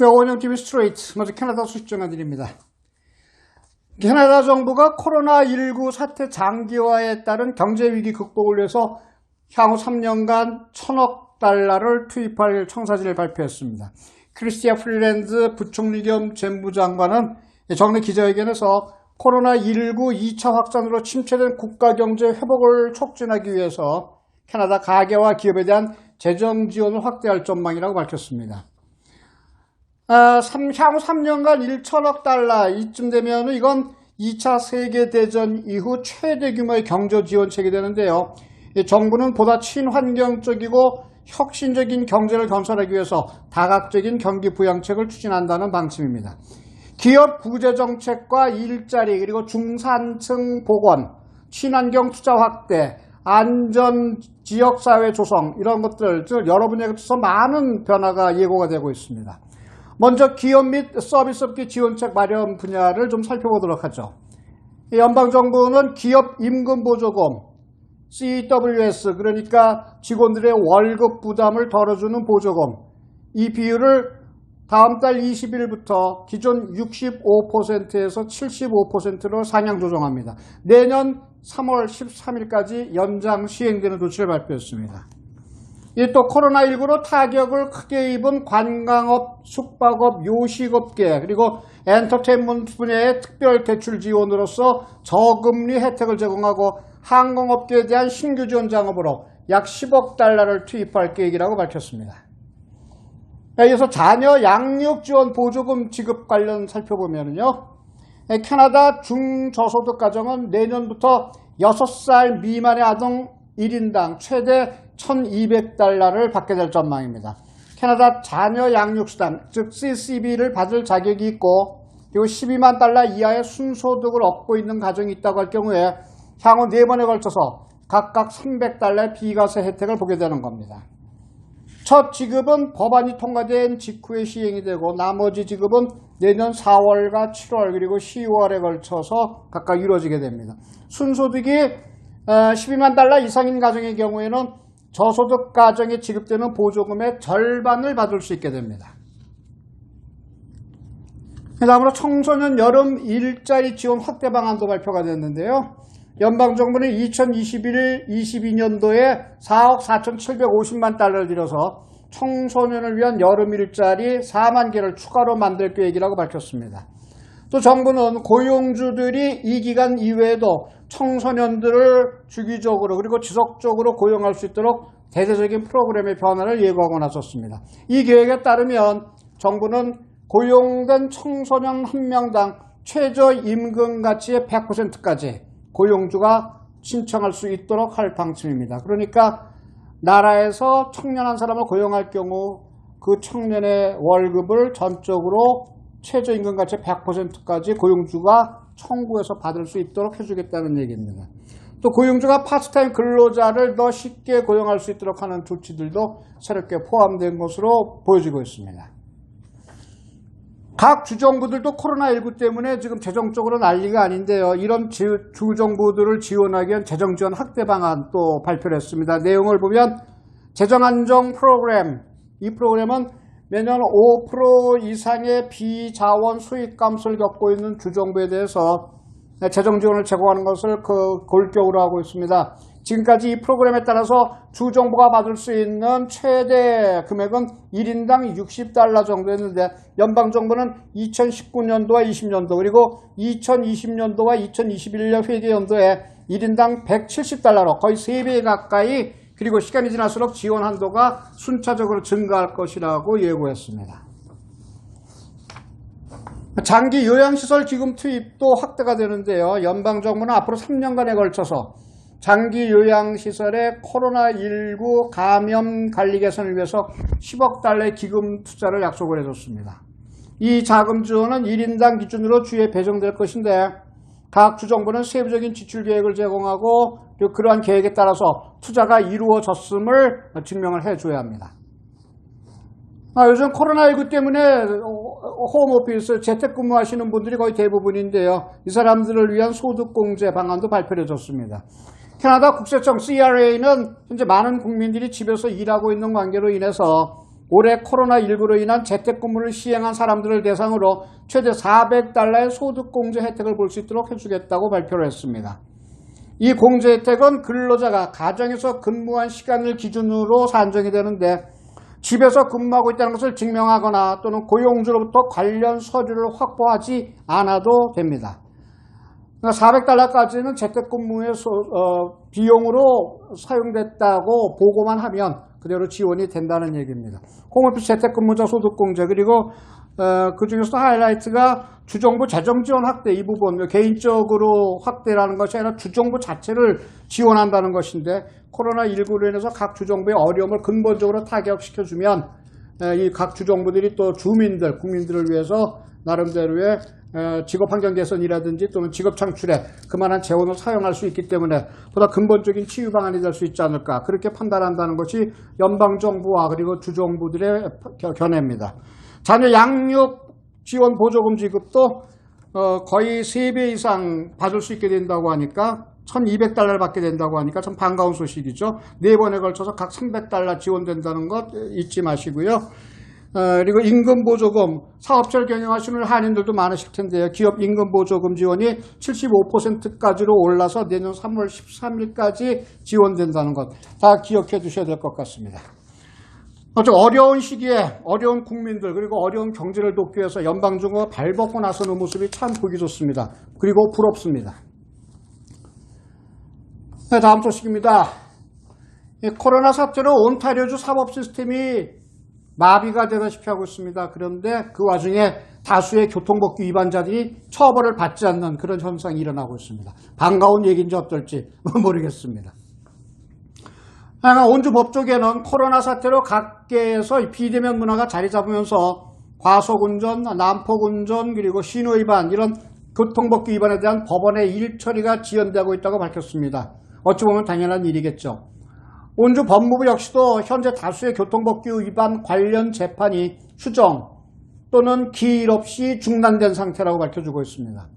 네, 오은영TV 스트레이트, 먼저 캐나다 소식 전해드립니다. 캐나다 정부가 코로나19 사태 장기화에 따른 경제위기 극복을 위해서 향후 3년간 1,000억 달러를 투입할 청사진을 발표했습니다. 크리스티아 프리랜드 부총리 겸 재무장관은 정례 기자회견에서 코로나19 2차 확산으로 침체된 국가 경제 회복을 촉진하기 위해서 캐나다 가계와 기업에 대한 재정 지원을 확대할 전망이라고 밝혔습니다. 향후 3년간 1,000억 달러 이쯤 되면 이건 2차 세계대전 이후 최대 규모의 경제 지원책이 되는데요. 정부는 보다 친환경적이고 혁신적인 경제를 건설하기 위해서 다각적인 경기 부양책을 추진한다는 방침입니다. 기업 구제 정책과 일자리 그리고 중산층 복원, 친환경 투자 확대, 안전 지역사회 조성 이런 것들 여러 분야에 걸쳐서 많은 변화가 예고가 되고 있습니다. 먼저 기업 및 서비스업계 지원책 마련 분야를 좀 살펴보도록 하죠. 연방정부는 기업 임금보조금, CWS 그러니까 직원들의 월급 부담을 덜어주는 보조금 이 비율을 다음 달 20일부터 기존 65%에서 75%로 상향 조정합니다. 내년 3월 13일까지 연장 시행되는 조치를 발표했습니다. 또 코로나19로 타격을 크게 입은 관광업, 숙박업, 요식업계 그리고 엔터테인먼트 분야의 특별 대출 지원으로서 저금리 혜택을 제공하고 항공업계에 대한 신규 지원 장업으로 약 10억 달러를 투입할 계획이라고 밝혔습니다. 이어서 자녀 양육 지원 보조금 지급 관련 살펴보면요. 캐나다 중저소득 가정은 내년부터 6살 미만의 아동 1인당 최대 1,200달러를 받게 될 전망입니다. 캐나다 자녀 양육수당, 즉 CCB를 받을 자격이 있고 그리고 12만 달러 이하의 순소득을 얻고 있는 가정이 있다고 할 경우에 향후 4번에 걸쳐서 각각 300달러의 비과세 혜택을 보게 되는 겁니다. 첫 지급은 법안이 통과된 직후에 시행이 되고 나머지 지급은 내년 4월과 7월 그리고 10월에 걸쳐서 각각 이루어지게 됩니다. 순소득이 12만 달러 이상인 가정의 경우에는 저소득 가정에 지급되는 보조금의 절반을 받을 수 있게 됩니다. 다음으로 청소년 여름 일자리 지원 확대 방안도 발표가 됐는데요. 연방정부는 2021-22년도에 4억 4,750만 달러를 들여서 청소년을 위한 여름 일자리 4만 개를 추가로 만들 계획이라고 밝혔습니다. 또 정부는 고용주들이 이 기간 이외에도 청소년들을 주기적으로 그리고 지속적으로 고용할 수 있도록 대대적인 프로그램의 변화를 예고하고 나섰습니다. 이 계획에 따르면 정부는 고용된 청소년 한 명당 최저임금 가치의 100%까지 고용주가 신청할 수 있도록 할 방침입니다. 그러니까 나라에서 청년 한 사람을 고용할 경우 그 청년의 월급을 전적으로 최저임금 가치의 100%까지 고용주가 청구해서 받을 수 있도록 해주겠다는 얘기입니다. 또 고용주가 파트타임 근로자를 더 쉽게 고용할 수 있도록 하는 조치들도 새롭게 포함된 것으로 보여지고 있습니다. 각 주정부들도 코로나19 때문에 지금 재정적으로 난리가 아닌데요. 이런 주정부들을 지원하기 위한 재정지원 확대 방안 또 발표를 했습니다. 내용을 보면 재정안정 프로그램, 이 프로그램은 매년 5% 이상의 비자원 수익 감소를 겪고 있는 주정부에 대해서 재정 지원을 제공하는 것을 골격으로 하고 있습니다. 지금까지 이 프로그램에 따라서 주정부가 받을 수 있는 최대 금액은 1인당 60달러 정도였는데 연방정부는 2019년도와 20년도 그리고 2020년도와 2021년 회계연도에 1인당 170달러로 거의 3배 가까이 그리고 시간이 지날수록 지원 한도가 순차적으로 증가할 것이라고 예고했습니다. 장기 요양시설 기금 투입도 확대가 되는데요. 연방정부는 앞으로 3년간에 걸쳐서 장기 요양시설의 코로나19 감염 관리 개선을 위해서 10억 달러의 기금 투자를 약속을 해줬습니다. 이 자금 지원은 1인당 기준으로 주에 배정될 것인데 각 주정부는 세부적인 지출 계획을 제공하고 그리고 그러한 계획에 따라서 투자가 이루어졌음을 증명을 해줘야 합니다. 요즘 코로나19 때문에 홈오피스 재택근무하시는 분들이 거의 대부분인데요. 이 사람들을 위한 소득공제 방안도 발표해졌습니다. 캐나다 국세청 CRA는 현재 많은 국민들이 집에서 일하고 있는 관계로 인해서 올해 코로나19로 인한 재택근무를 시행한 사람들을 대상으로 최대 $400의 소득공제 혜택을 볼 수 있도록 해주겠다고 발표를 했습니다. 이 공제 혜택은 근로자가 가정에서 근무한 시간을 기준으로 산정이 되는데 집에서 근무하고 있다는 것을 증명하거나 또는 고용주로부터 관련 서류를 확보하지 않아도 됩니다. $400까지는 재택근무의 비용으로 사용됐다고 보고만 하면 그대로 지원이 된다는 얘기입니다. 홈오피스 재택근무자 소득공제, 그리고 그 중에서 하이라이트가 주정부 재정지원 확대, 이 부분 개인적으로 확대라는 것이 아니라 주정부 자체를 지원한다는 것인데, 코로나19로 인해서 각 주정부의 어려움을 근본적으로 타격시켜주면 이 각 주정부들이 또 주민들, 국민들을 위해서 나름대로의 직업환경 개선이라든지 또는 직업 창출에 그만한 재원을 사용할 수 있기 때문에 보다 근본적인 치유 방안이 될 수 있지 않을까, 그렇게 판단한다는 것이 연방정부와 그리고 주정부들의 견해입니다. 자녀 양육 지원 보조금 지급도 거의 3배 이상 받을 수 있게 된다고 하니까 $1,200를 받게 된다고 하니까 참 반가운 소식이죠. 4번에 걸쳐서 각 $300 지원된다는 것 잊지 마시고요. 그리고 임금보조금, 사업체를 경영하시는 한인들도 많으실 텐데요. 기업 임금보조금 지원이 75%까지로 올라서 내년 3월 13일까지 지원된다는 것 다 기억해 두셔야 될 것 같습니다. 어려운 시기에 어려운 국민들 그리고 어려운 경제를 돕기 위해서 연방정부가 발벗고 나서는 모습이 참 보기 좋습니다. 그리고 부럽습니다. 네, 다음 소식입니다. 코로나 사태로 온타리오주 사법 시스템이 마비가 되다시피 하고 있습니다. 그런데 그 와중에 다수의 교통법규 위반자들이 처벌을 받지 않는 그런 현상이 일어나고 있습니다. 반가운 얘기인지 어떨지 모르겠습니다. 온주 법조계는 코로나 사태로 각계에서 비대면 문화가 자리 잡으면서 과속운전, 난폭운전, 그리고 신호위반, 이런 교통법규 위반에 대한 법원의 일처리가 지연되고 있다고 밝혔습니다. 어찌 보면 당연한 일이겠죠. 온주 법무부 역시도 현재 다수의 교통법규 위반 관련 재판이 휴정 또는 기일 없이 중단된 상태라고 밝혀주고 있습니다.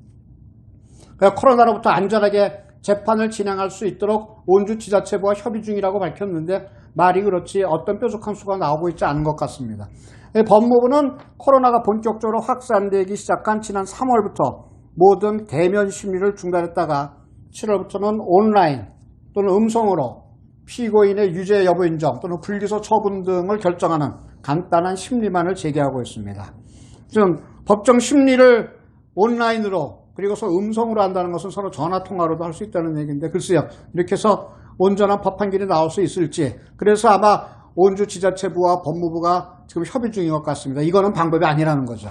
코로나로부터 안전하게 재판을 진행할 수 있도록 온주 지자체부와 협의 중이라고 밝혔는데 말이 그렇지 어떤 뾰족한 수가 나오고 있지 않은 것 같습니다. 법무부는 코로나가 본격적으로 확산되기 시작한 지난 3월부터 모든 대면 심리를 중단했다가 7월부터는 온라인 또는 음성으로 피고인의 유죄 여부 인정 또는 불기소 처분 등을 결정하는 간단한 심리만을 제기하고 있습니다. 지금 법정 심리를 온라인으로 그리고서 음성으로 한다는 것은 서로 전화통화로도 할 수 있다는 얘기인데, 글쎄요, 이렇게 해서 온전한 법 판결이 나올 수 있을지, 그래서 아마 온주 지자체부와 법무부가 지금 협의 중인 것 같습니다. 이거는 방법이 아니라는 거죠.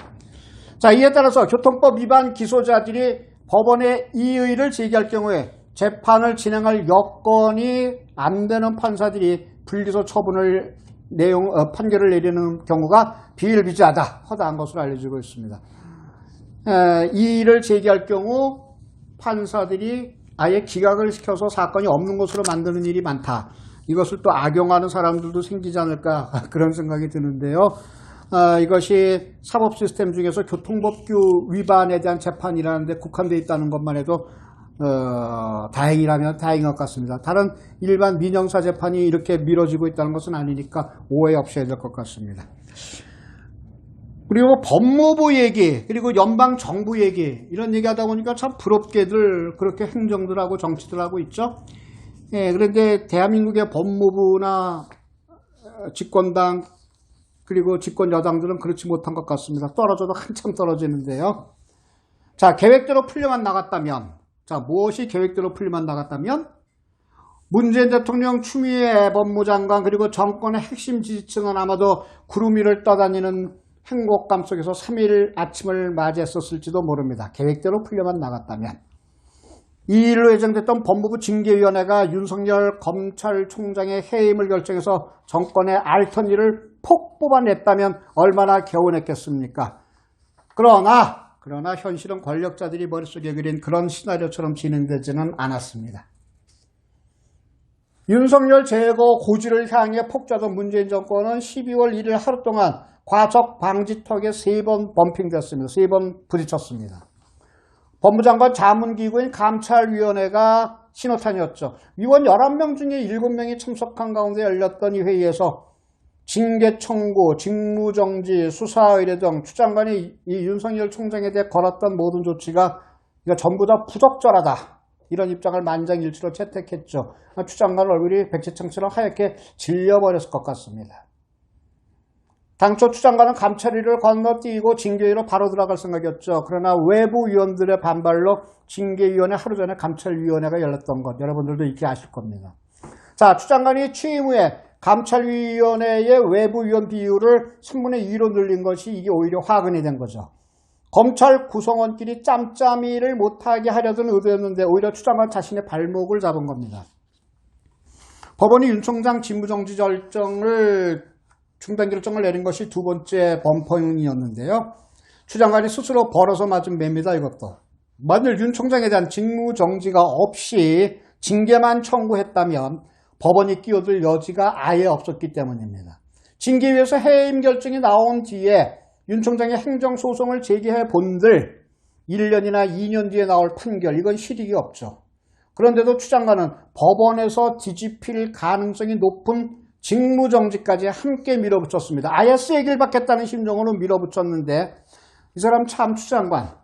자, 이에 따라서 교통법 위반 기소자들이 법원에 이의를 제기할 경우에 재판을 진행할 여건이 안 되는 판사들이 불기소 처분을 판결을 내리는 경우가 비일비재하다, 허다한 것으로 알려지고 있습니다. 이의를 제기할 경우 판사들이 아예 기각을 시켜서 사건이 없는 것으로 만드는 일이 많다. 이것을 또 악용하는 사람들도 생기지 않을까 그런 생각이 드는데요. 이것이 사법 시스템 중에서 교통법규 위반에 대한 재판이라는 데 국한되어 있다는 것만 해도 다행이라면 다행인 것 같습니다. 다른 일반 민형사 재판이 이렇게 미뤄지고 있다는 것은 아니니까 오해 없이 해야 될 것 같습니다. 그리고 법무부 얘기, 그리고 연방정부 얘기, 이런 얘기 하다 보니까 참 부럽게들 그렇게 행정들 하고 정치들 하고 있죠. 예, 그런데 대한민국의 법무부나 집권당 그리고 집권 여당들은 그렇지 못한 것 같습니다. 떨어져도 한참 떨어지는데요. 자, 계획대로 풀려만 나갔다면, 자, 무엇이 계획대로 풀려만 나갔다면? 문재인 대통령, 추미애 법무장관, 그리고 정권의 핵심 지지층은 아마도 구름 위를 떠다니는 행복감 속에서 3일 아침을 맞이했었을지도 모릅니다. 계획대로 풀려만 나갔다면. 2일로 예정됐던 법무부 징계위원회가 윤석열 검찰총장의 해임을 결정해서 정권의 알턴니를 폭 뽑아냈다면 얼마나 개운했겠습니까? 그러나 현실은 권력자들이 머릿속에 그린 그런 시나리오처럼 진행되지는 않았습니다. 윤석열 제거 고지를 향해 폭주하던 문재인 정권은 12월 1일 하루 동안 과적 방지턱에 3번 범핑됐습니다. 3번 부딪혔습니다. 법무장관 자문기구인 감찰위원회가 신호탄이었죠. 위원 11명 중에 7명이 참석한 가운데 열렸던 이 회의에서 징계 청구, 직무정지, 수사의뢰 등 추 장관이 이 윤석열 총장에 대해 걸었던 모든 조치가 이거 전부 다 부적절하다. 이런 입장을 만장일치로 채택했죠. 추 장관 얼굴이 백지창처럼 하얗게 질려버렸을 것 같습니다. 당초 추 장관은 감찰위를 건너뛰고 징계위로 바로 들어갈 생각이었죠. 그러나 외부 위원들의 반발로 징계위원회 하루 전에 감찰위원회가 열렸던 것 여러분들도 익히 아실 겁니다. 자, 추 장관이 취임 후에 감찰위원회의 외부 위원 비율을 3분의 2로 늘린 것이 이게 오히려 화근이 된 거죠. 검찰 구성원끼리 짬짬이를 못하게 하려던 의도였는데 오히려 추 장관 자신의 발목을 잡은 겁니다. 법원이 윤 총장 직무정지 중단 결정을 내린 것이 두 번째 범퍼용이었는데요. 추 장관이 스스로 벌어서 맞은 매입니다. 이것도. 만일 윤 총장에 대한 직무정지가 없이 징계만 청구했다면 법원이 끼어들 여지가 아예 없었기 때문입니다. 징계위에서 해임 결정이 나온 뒤에 윤 총장의 행정소송을 제기해 본들 1년이나 2년 뒤에 나올 판결, 이건 실익이 없죠. 그런데도 추 장관은 법원에서 뒤집힐 가능성이 높은 직무정지까지 함께 밀어붙였습니다. 아예 세길 받겠다는 심정으로 밀어붙였는데 이 사람 참 추 장관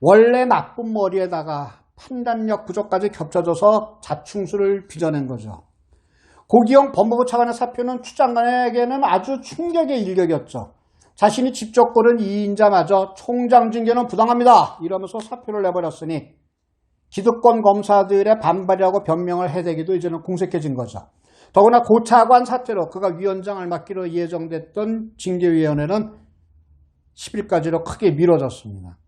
원래 나쁜 머리에다가 판단력 부족까지 겹쳐져서 자충수를 빚어낸 거죠. 고기영 법무부 차관의 사표는 추 장관에게는 아주 충격의 일격이었죠. 자신이 직접 고른 2인자마저 총장 징계는 부당합니다 이러면서 사표를 내버렸으니 기득권 검사들의 반발이라고 변명을 해대기도 이제는 공색해진 거죠. 더구나 고 차관 사태로 그가 위원장을 맡기로 예정됐던 징계위원회는 10일까지로 크게 미뤄졌습니다.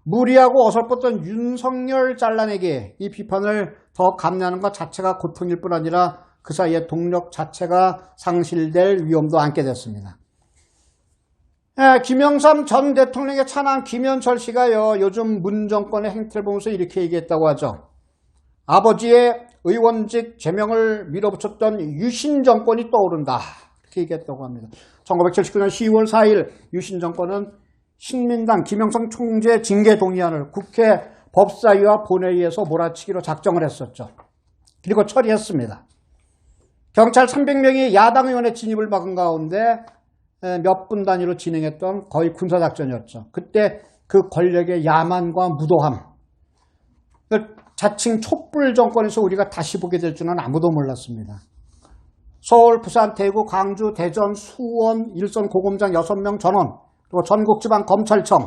무리하고 어설펐던 윤석열 잘라내기 이 비판을 더 감내하는 것 자체가 고통일 뿐 아니라 그 사이에 동력 자체가 상실될 위험도 안게 됐습니다. 김영삼 전 대통령의 차남 김현철 씨가요 요즘 문 정권의 행태를 보면서 이렇게 얘기했다고 하죠. 아버지의 의원직 제명을 밀어붙였던 유신 정권이 떠오른다 이렇게 얘기했다고 합니다. 1979년 10월 4일 유신 정권은 신민당 김영삼 총재 징계 동의안을 국회 법사위와 본회의에서 몰아치기로 작정을 했었죠. 그리고 처리했습니다. 경찰 300명이 야당 의원의 진입을 막은 가운데 몇 분 단위로 진행했던 거의 군사작전이었죠. 그때 그 권력의 야만과 무도함, 자칭 촛불 정권에서 우리가 다시 보게 될 줄은 아무도 몰랐습니다. 서울, 부산, 대구, 광주, 대전, 수원, 일선 고검장 6명 전원, 그리고 전국지방검찰청,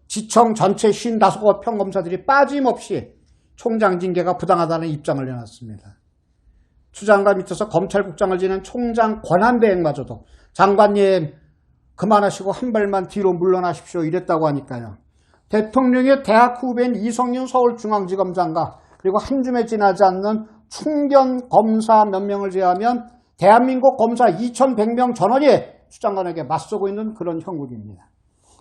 지청 전체 55곳 평검사들이 빠짐없이 총장 징계가 부당하다는 입장을 내놨습니다. 추 장관 밑에서 검찰국장을 지낸 총장 권한대행마저도 장관님 그만하시고 한 발만 뒤로 물러나십시오 이랬다고 하니까요. 대통령의 대학 후배인 이성윤 서울중앙지검장과 그리고 한 줌에 지나지 않는 충견 검사 몇 명을 제외하면 대한민국 검사 2100명 전원이 추 장관에게 맞서고 있는 그런 형국입니다.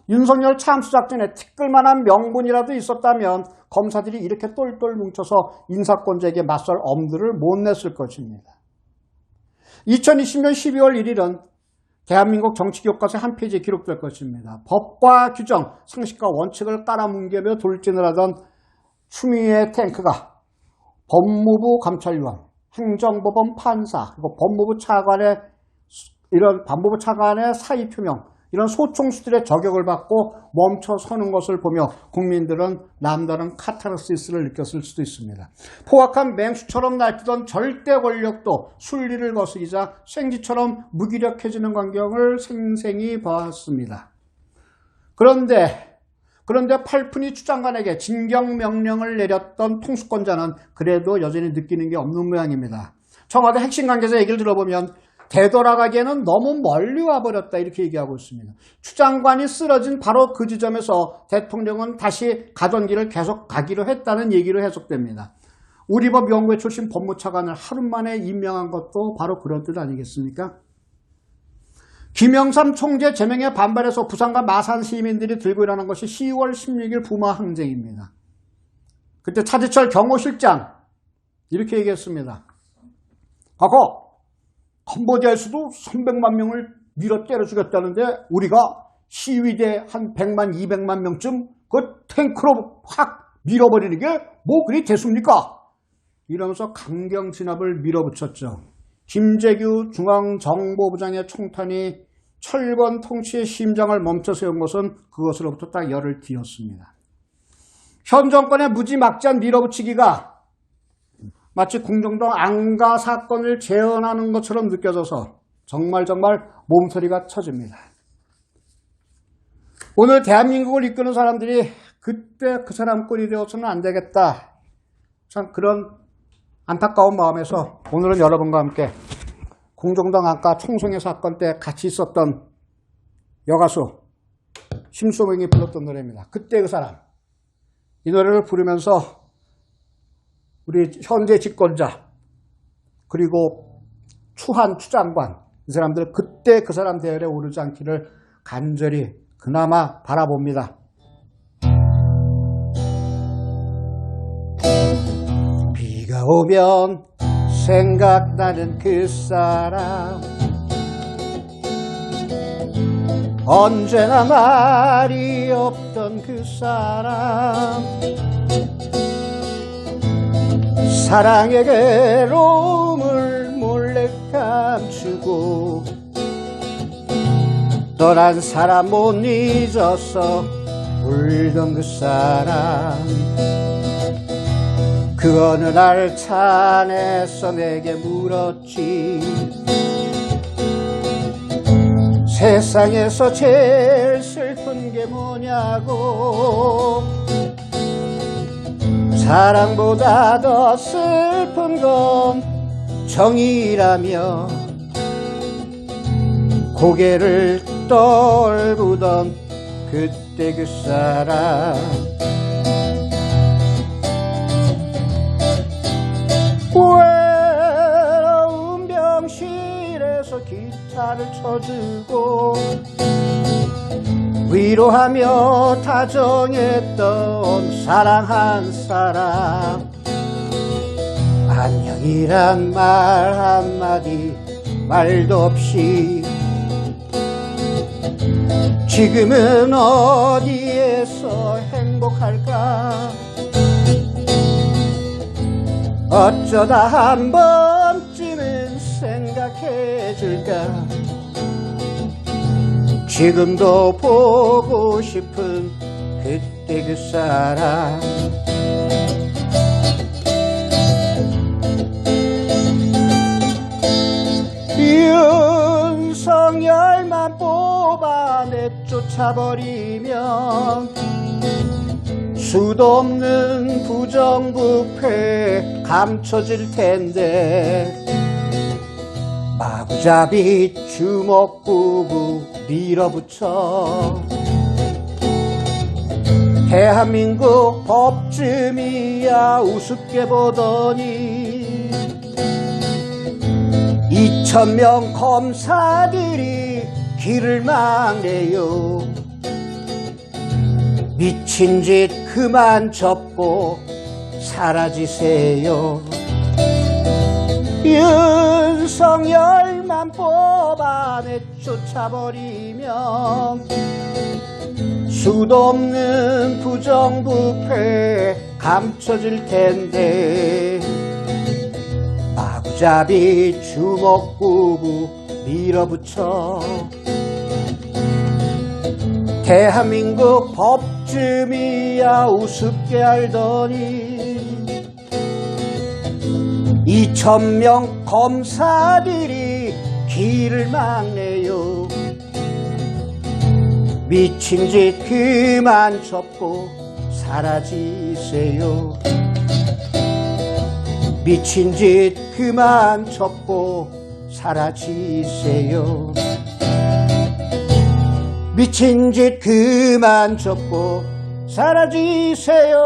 윤석열 참수작전에 티끌만한 명분이라도 있었다면 검사들이 이렇게 똘똘 뭉쳐서 인사권자에게 맞설 엄두를 못 냈을 것입니다. 2020년 12월 1일은 대한민국 정치교과서의 한 페이지에 기록될 것입니다. 법과 규정, 상식과 원칙을 깔아뭉개며 돌진을 하던 추미애 탱크가 법무부 감찰위원, 행정법원 판사, 그리고 법무부 차관의 사의 표명, 이런 소총수들의 저격을 받고 멈춰서는 것을 보며 국민들은 남다른 카타르시스를 느꼈을 수도 있습니다. 포악한 맹수처럼 날뛰던 절대 권력도 순리를 거스기자 생쥐처럼 무기력해지는 광경을 생생히 봤습니다. 그런데 팔푼이 추 장관에게 징경명령을 내렸던 통수권자는 그래도 여전히 느끼는 게 없는 모양입니다. 청와대 핵심 관계자 얘기를 들어보면 되돌아가기에는 너무 멀리 와버렸다 이렇게 얘기하고 있습니다. 추 장관이 쓰러진 바로 그 지점에서 대통령은 다시 가던 길을 계속 가기로 했다는 얘기로 해석됩니다. 우리법 연구회 출신 법무차관을 하루 만에 임명한 것도 바로 그런 뜻 아니겠습니까? 김영삼 총재 제명에 반발해서 부산과 마산 시민들이 들고 일어난 것이 10월 16일 부마 항쟁입니다. 그때 차지철 경호실장 이렇게 얘기했습니다. 과거 캄보디아에서도 300만 명을 밀어 때려 죽였다는데 우리가 시위대 한 100만, 200만 명쯤 그 탱크로 확 밀어버리는 게 뭐 그리 대수입니까? 이러면서 강경 진압을 밀어붙였죠. 김재규 중앙정보부장의 총탄이 철권 통치의 심장을 멈춰 세운 것은 그것으로부터 딱 열흘 뒤였습니다. 현 정권의 무지막지한 밀어붙이기가 마치 궁정동 안가 사건을 재현하는 것처럼 느껴져서 정말 몸소리가 쳐집니다. 오늘 대한민국을 이끄는 사람들이 그때 그 사람 꼴이 되어서는 안 되겠다. 참 그런 안타까운 마음에서 오늘은 여러분과 함께 궁정동 안가 총성회 사건 때 같이 있었던 여가수 심수봉이 불렀던 노래입니다. 그때 그 사람. 이 노래를 부르면서 우리 현재 집권자 그리고 추한 추장관 이 사람들 그때 그 사람 대열에 오르지 않기를 간절히 그나마 바라봅니다. 비가 오면 생각나는 그 사람 언제나 말이 없던 그 사람 사랑의 괴로움을 몰래 감추고 떠난 사람 못 잊어서 울던 그 사람 그 어느 날 차 안에서 내게 물었지 세상에서 제일 슬픈 게 뭐냐고 사랑보다 더 슬픈 건 정이라며 고개를 떨구던 그때 그 사람 외로운 병실에서 기타를 쳐주고 위로하며 다정했던 사랑한 사람 안녕이란 말 한마디 말도 없이 지금은 어디에서 행복할까 어쩌다 한 번쯤은 생각해줄까 지금도 보고 싶은 그때 그 사람 윤석열만 뽑아 내쫓아버리면 수도 없는 부정부패 감춰질 텐데 마구잡이 주먹구구 밀어붙여 대한민국 법쯤이야 우습게 보더니 2,000명 검사들이 길을 막네요 미친 짓 그만 접고 사라지세요 윤석열만 뽑아내 쫓아버리면 수도 없는 부정부패 감춰질 텐데 마구잡이 주먹구구 밀어붙여 대한민국 법쯤이야 우습게 알더니 2,000명 검사들이 길을 막네요 미친 짓 그만 접고 사라지세요 미친 짓 그만 접고 사라지세요 미친 짓 그만 접고 사라지세요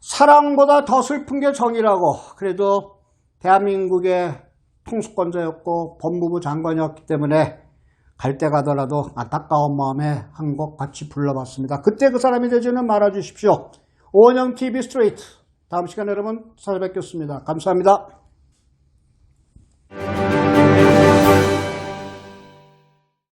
사랑보다 더 슬픈 게 정이라고 그래도 대한민국의 통수권자였고 법무부 장관이었기 때문에 갈 때 가더라도 안타까운 마음에 한 곡 같이 불러봤습니다. 그때 그 사람이 되지는 말아주십시오. 오은영 TV 스트레이트 다음 시간에 여러분 찾아뵙겠습니다. 감사합니다.